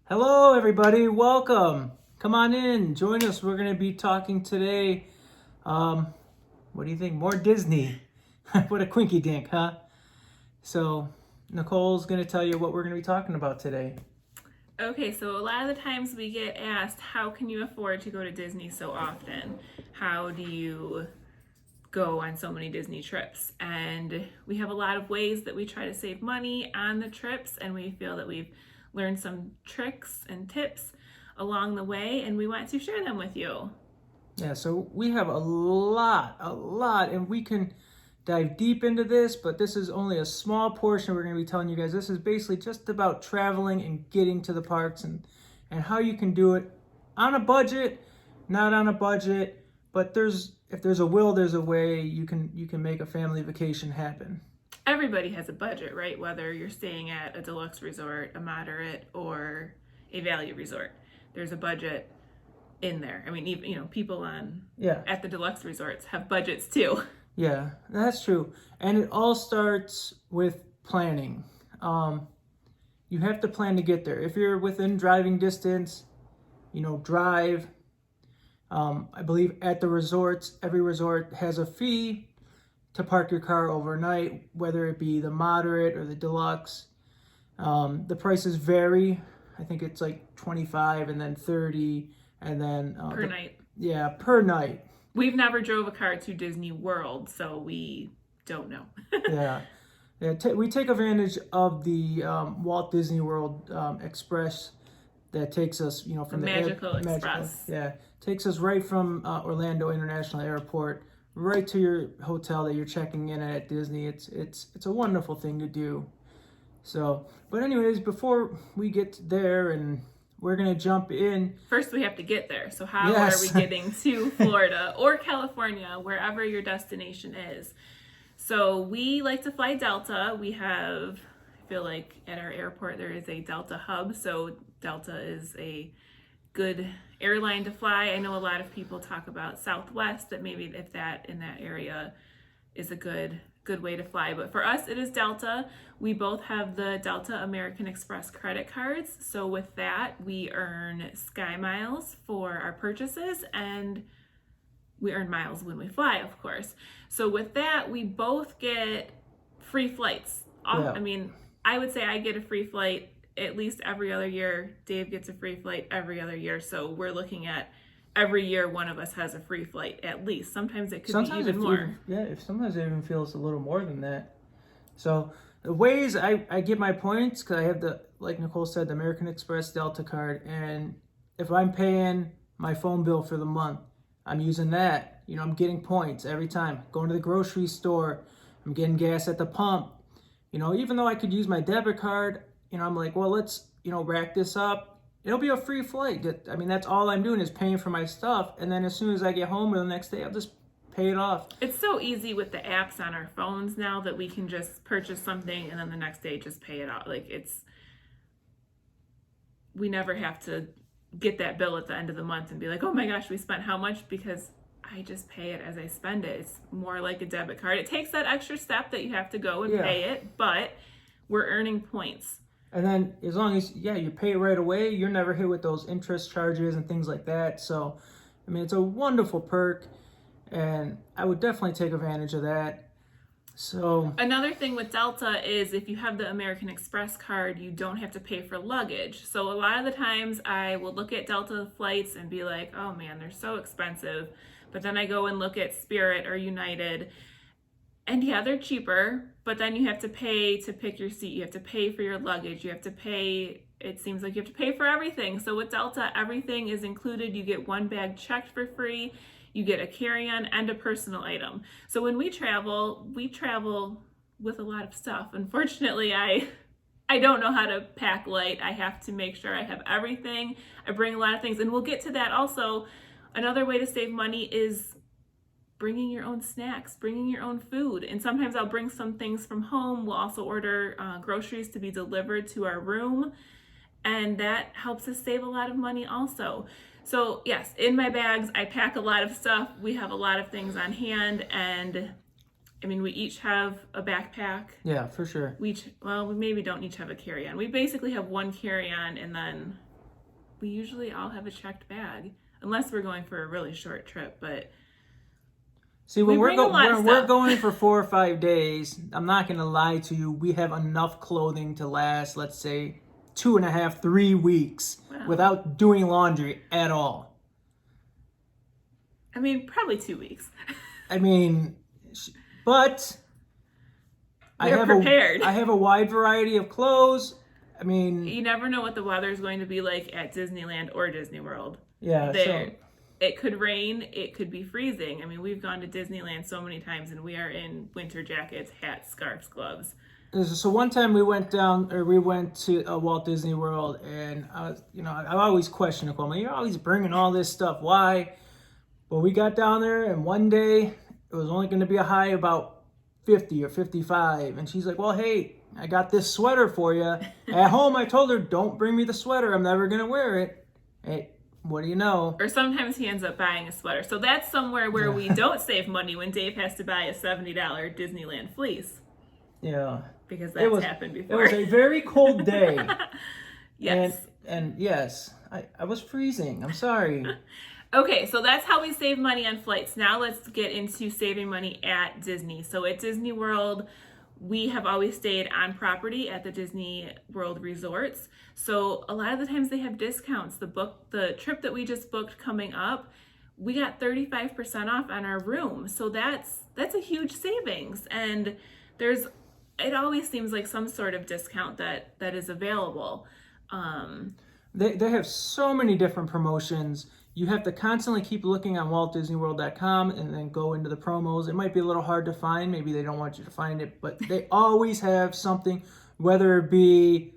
Hello, everybody. Welcome. Come on in. Join us. We're going to be talking today. What do you think? More Disney. What a quinky dink, huh? So, Nicole's going to tell you what we're going to be talking about today. Okay, so a lot of the times we get asked, how can you afford to go to Disney so often? How do you go on so many Disney trips? And we have a lot of ways that we try to save money on the trips, and we feel that we've learned some tricks and tips along the way, and we want to share them with you. Yeah, so we have a lot, and we can dive deep into this, but this is only a small portion we're going to be telling you guys. This is basically just about traveling and getting to the parks and how you can do it on a budget, not on a budget, but if there's a will, there's a way. You can make a family vacation happen. Everybody has a budget, right? Whether you're staying at a deluxe resort, a moderate, or a value resort, there's a budget in there. I mean, even people at the deluxe resorts have budgets too. Yeah, that's true, and it all starts with planning. You have to plan to get there. If you're within driving distance, drive. I believe at the resorts, every resort has a fee to park your car overnight, whether it be the moderate or the deluxe. The prices vary. I think it's like 25 and then 30 and then per night. Yeah, per night. We've never drove a car to Disney World, so we don't know. Yeah. We take advantage of the Walt Disney World Express that takes us, from the Magical Express. Takes us right from Orlando International Airport right to your hotel that you're checking in at Disney. It's a wonderful thing to do. So, but anyways, before we get there, and we're gonna jump in. First, we have to get there. So, how are we getting to Florida or California, wherever your destination is? So, we like to fly Delta. I feel like at our airport there is a Delta hub. So, Delta is a good airline to fly. I know a lot of people talk about Southwest, that maybe if that in that area is a good way to fly, but for us it is Delta. We both have the Delta American Express credit cards, so with that we earn Sky Miles for our purchases, and we earn miles when we fly, of course. So with that we both get free flights. I mean, I would say I get a free flight at least every other year. Dave gets a free flight every other year, so we're looking at every year one of us has a free flight at least. Sometimes it could be even more. Sometimes it even feels a little more than that. So the ways I get my points, because I have like Nicole said, the American Express Delta card, and if I'm paying my phone bill for the month, I'm using that. I'm getting points every time. Going to the grocery store, I'm getting gas at the pump. Even though I could use my debit card, I'm like, well, let's, rack this up. It'll be a free flight. I mean, that's all I'm doing is paying for my stuff. And then as soon as I get home or the next day, I'll just pay it off. It's so easy with the apps on our phones now that we can just purchase something and then the next day just pay it off. We never have to get that bill at the end of the month and be like, oh my gosh, we spent how much? Because I just pay it as I spend it. It's more like a debit card. It takes that extra step that you have to go and pay it, but we're earning points. And then as long as, you pay it right away, you're never hit with those interest charges and things like that. So, I mean, it's a wonderful perk, and I would definitely take advantage of that. So another thing with Delta is if you have the American Express card, you don't have to pay for luggage. So a lot of the times I will look at Delta flights and be like, oh man, they're so expensive. But then I go and look at Spirit or United, and they're cheaper, but then you have to pay to pick your seat. You have to pay for your luggage. You have to pay, it seems like you have to pay for everything. So with Delta, everything is included. You get one bag checked for free. You get a carry-on and a personal item. So when we travel with a lot of stuff. Unfortunately, I don't know how to pack light. I have to make sure I have everything. I bring a lot of things, and we'll get to that also. Another way to save money is bringing your own snacks, bringing your own food. And sometimes I'll bring some things from home. We'll also order groceries to be delivered to our room. And that helps us save a lot of money also. So yes, in my bags, I pack a lot of stuff. We have a lot of things on hand. And I mean, we each have a backpack. Yeah, for sure. We maybe don't each have a carry-on. We basically have one carry-on, and then we usually all have a checked bag, unless we're going for a really short trip. But see, when we bring a lot of we're stuff. going for 4 or 5 days, I'm not going to lie to you. We have enough clothing to last, let's say, 2.5, 3 weeks Wow. without doing laundry at all. I mean, probably 2 weeks. I mean, but We're prepared. I have a wide variety of clothes. I mean, You never know what the weather is going to be like at Disneyland or Disney World. yeah. There, it could rain, it could be freezing. I mean, we've gone to Disneyland so many times, and we are in winter jackets, hats, scarves, gloves. So one time we went to Walt Disney World, and I was, I always question Nicole. You're always bringing all this stuff. Why? Well, we got down there, and one day it was only going to be a high about 50 or 55, and she's like, "Well, hey, I got this sweater for you." At home, I told her, "Don't bring me the sweater. I'm never going to wear it." Hey, what do you know? Or sometimes he ends up buying a sweater. So that's somewhere where we don't save money when Dave has to buy a $70 Disneyland fleece. Yeah. Because that's happened before. It was a very cold day. Yes. And yes, I was freezing. I'm sorry. Okay, so that's how we save money on flights. Now let's get into saving money at Disney. So at Disney World, we have always stayed on property at the Disney World resorts. So a lot of the times they have discounts. The trip that we just booked coming up, we got 35% off on our room. So that's a huge savings. And it always seems like some sort of discount that is available. They have so many different promotions. You have to constantly keep looking on WaltDisneyWorld.com and then go into the promos. It might be a little hard to find. Maybe they don't want you to find it, but they always have something, whether it be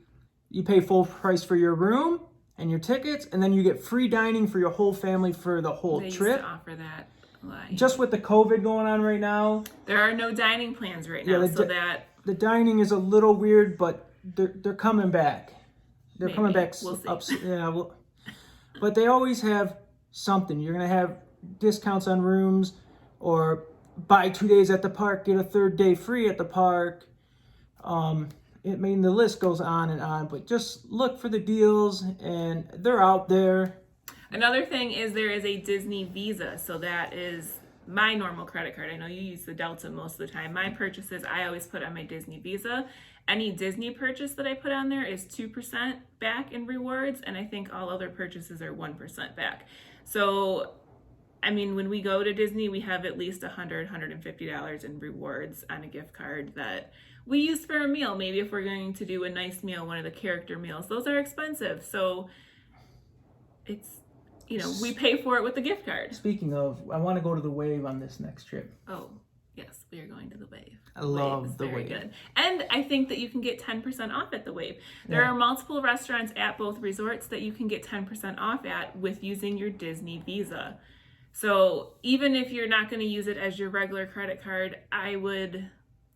you pay full price for your room and your tickets, and then you get free dining for your whole family for the whole They trip. used to offer that. Just with the COVID going on right now. There are no dining plans right now, the dining is a little weird, but they're coming back. They're Maybe. coming back. We'll see. But they always have something. You're gonna have discounts on rooms, or buy 2 days at the park, get a third day free at the park. The list goes on and on. But just look for the deals, and they're out there. Another thing is there is a Disney Visa, so that is my normal credit card. I know you use the Delta most of the time. My purchases, I always put on my Disney Visa. Any Disney purchase that I put on there is 2% back in rewards, and I think all other purchases are 1% back. So, I mean, when we go to Disney, we have at least $150 in rewards on a gift card that we use for a meal. Maybe if we're going to do a nice meal, one of the character meals, those are expensive. So it's, we pay for it with the gift card. Speaking of, I want to go to the Wave on this next trip. Oh, yes, we are going to the Wave. I love the Wave. Good. And I think that you can get 10% off at the Wave. There are multiple restaurants at both resorts that you can get 10% off at with using your Disney Visa. So even if you're not going to use it as your regular credit card, I would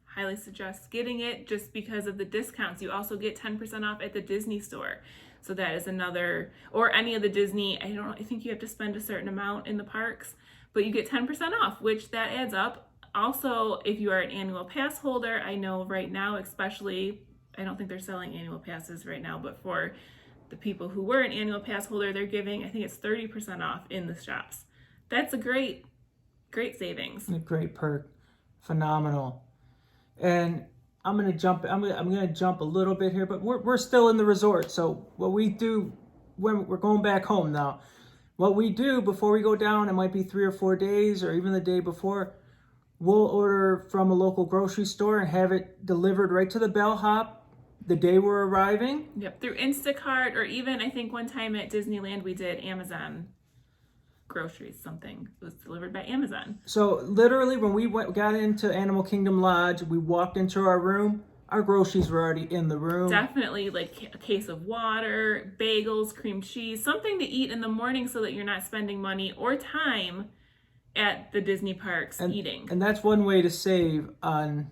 highly suggest getting it just because of the discounts. You also get 10% off at the Disney store. So that is another, or any of the Disney, I think you have to spend a certain amount in the parks, but you get 10% off, which that adds up. Also, if you are an annual pass holder, I know right now, especially, I don't think they're selling annual passes right now, but for the people who were an annual pass holder, they're giving, I think it's 30% off in the shops. That's a great savings. A great perk. Phenomenal. And I'm gonna jump a little bit here, but we're still in the resort. So what we do when we're going back home now, what we do before we go down, it might be 3 or 4 days or even the day before, we'll order from a local grocery store and have it delivered right to the bellhop the day we're arriving. Yep, through Instacart, or even I think one time at Disneyland we did Amazon groceries, something. It was delivered by Amazon. So literally when we got into Animal Kingdom Lodge, we walked into our room, our groceries were already in the room. Definitely like a case of water, bagels, cream cheese, something to eat in the morning so that you're not spending money or time at the Disney parks eating. And that's one way to save on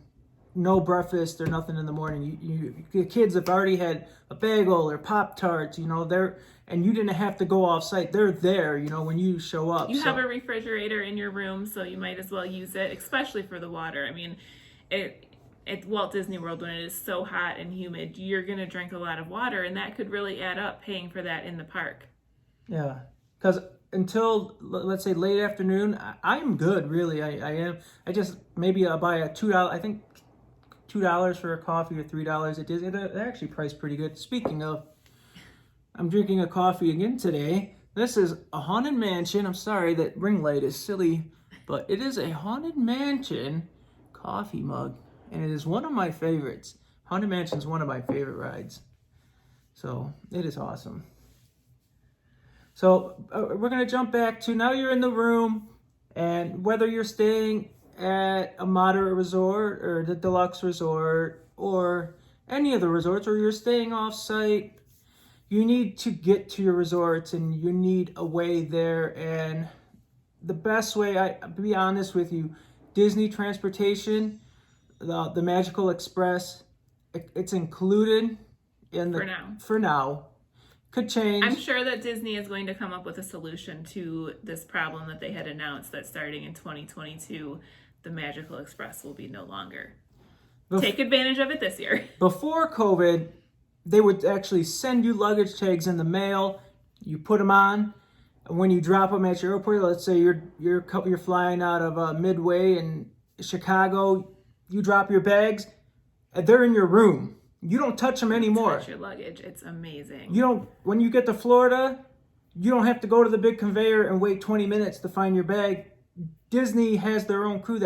no breakfast or nothing in the morning. Your kids have already had a bagel or Pop-Tarts, and you didn't have to go off site. They're there, when you show up. You have a refrigerator in your room, so you might as well use it, especially for the water. I mean, at Walt Disney World, when it is so hot and humid, you're going to drink a lot of water, and that could really add up paying for that in the park. Yeah, because until let's say late afternoon, I'm good. Really, I am. I just maybe I'll buy a $2. I think $2 for a coffee or $3. It is. They're actually priced pretty good. Speaking of, I'm drinking a coffee again today. This is a Haunted Mansion. I'm sorry that ring light is silly, but it is a Haunted Mansion coffee mug, and it is one of my favorites. Haunted Mansion is one of my favorite rides, so it is awesome. So we're going to jump back to now you're in the room, and whether you're staying at a moderate resort or the deluxe resort or any of the resorts, or you're staying off site, you need to get to your resorts and you need a way there. And the best way, I'll be honest with you, Disney transportation, the Magical Express, it's included in the for now. Could change. I'm sure that Disney is going to come up with a solution to this problem that they had announced, that starting in 2022, the Magical Express will be no longer. Take advantage of it this year. Before COVID, they would actually send you luggage tags in the mail. You put them on, and when you drop them at your airport, let's say you're flying out of Midway in Chicago, you drop your bags, and they're in your room. You don't touch them anymore. Touch your luggage. It's amazing. You don't. When you get to Florida, you don't have to go to the big conveyor and wait 20 minutes to find your bag. Disney has their own crew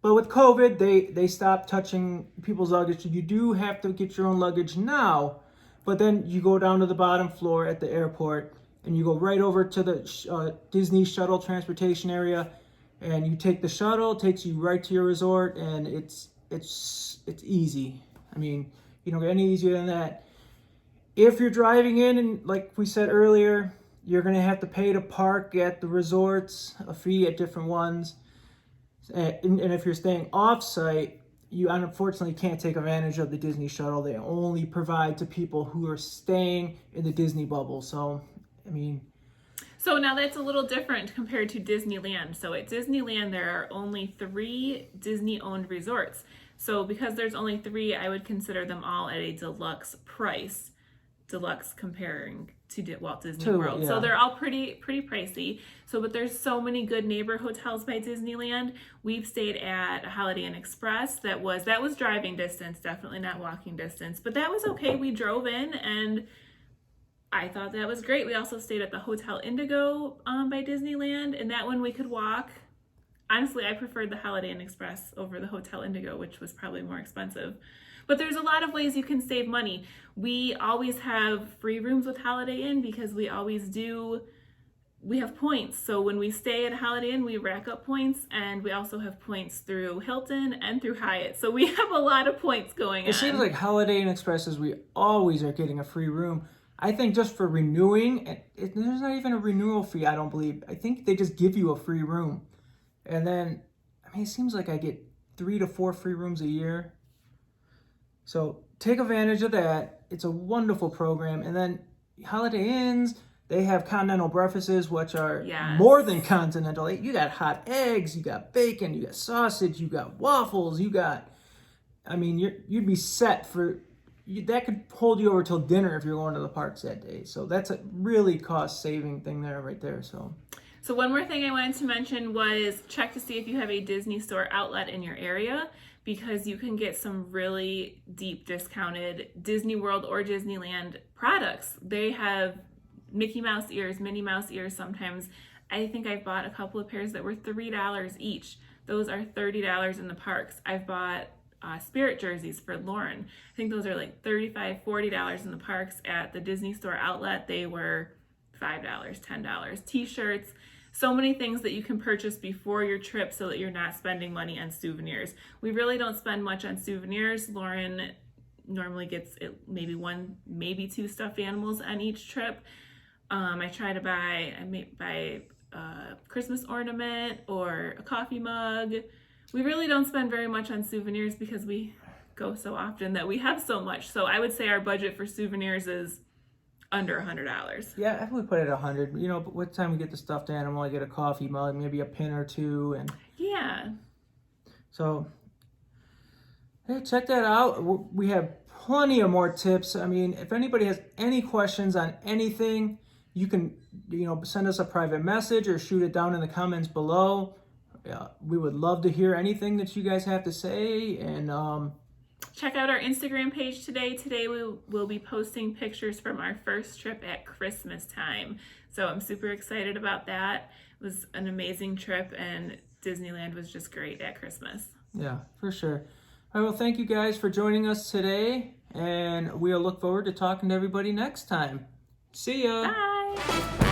but with COVID, they stopped touching people's luggage. So you do have to get your own luggage now, but then you go down to the bottom floor at the airport and you go right over to the Disney shuttle transportation area, and you take the shuttle. It takes you right to your resort, and it's easy. I mean, you don't get any easier than that. If you're driving in, and like we said earlier, you're going to have to pay to park at the resorts, a fee at different ones. And if you're staying off-site, you unfortunately can't take advantage of the Disney shuttle. They only provide to people who are staying in the Disney bubble. So, I mean... So now that's a little different compared to Disneyland. So at Disneyland, there are only 3 Disney-owned resorts. So because there's only 3, I would consider them all at a deluxe price. Deluxe comparing to Walt Disney World. Yeah. So they're all pretty pricey. So, but there's so many good neighbor hotels by Disneyland. We've stayed at a Holiday Inn Express that was driving distance, definitely not walking distance, but that was okay. We drove in and I thought that was great. We also stayed at the Hotel Indigo by Disneyland, and that one we could walk. Honestly, I preferred the Holiday Inn Express over the Hotel Indigo, which was probably more expensive. But there's a lot of ways you can save money. We always have free rooms with Holiday Inn because we have points. So when we stay at Holiday Inn, we rack up points, and we also have points through Hilton and through Hyatt. So we have a lot of points going on. It seems like Holiday Inn Expresses, we always are getting a free room. I think just for renewing, there's not even a renewal fee, I don't believe. I think they just give you a free room. And then, I mean, it seems like I get 3 to 4 free rooms a year. So take advantage of that. It's a wonderful program. And then Holiday Inns, they have continental breakfasts, which are more than continental. You got hot eggs, you got bacon, you got sausage, you got waffles, you'd be set for, that could hold you over till dinner if you're going to the parks that day. So that's a really cost-saving thing there, right there. So one more thing I wanted to mention was check to see if you have a Disney store outlet in your area, because you can get some really deep discounted Disney World or Disneyland products. They have Mickey Mouse ears, Minnie Mouse ears sometimes. I think I've bought a couple of pairs that were $3 each. Those are $30 in the parks. I've bought Spirit jerseys for Lauren. I think those are like $35, $40 in the parks. At the Disney store outlet, they were $5, $10. T-shirts. So many things that you can purchase before your trip so that you're not spending money on souvenirs. We really don't spend much on souvenirs. Lauren normally gets maybe 1, maybe 2 stuffed animals on each trip. I try to buy a Christmas ornament or a coffee mug. We really don't spend very much on souvenirs because we go so often that we have so much. So I would say our budget for souvenirs is under $100. Yeah, I would put it at $100. But what time we get the stuffed animal, I get a coffee mug, maybe a pin or 2, and yeah. So, hey, check that out. We have plenty of more tips. I mean, if anybody has any questions on anything, you can, send us a private message or shoot it down in the comments below. We would love to hear anything that you guys have to say. And check out our Instagram page today. Today we will be posting pictures from our first trip at Christmas time. So I'm super excited about that. It was an amazing trip, and Disneyland was just great at Christmas. Yeah, for sure. All right, well, thank you guys for joining us today, and we'll look forward to talking to everybody next time. See ya. Bye.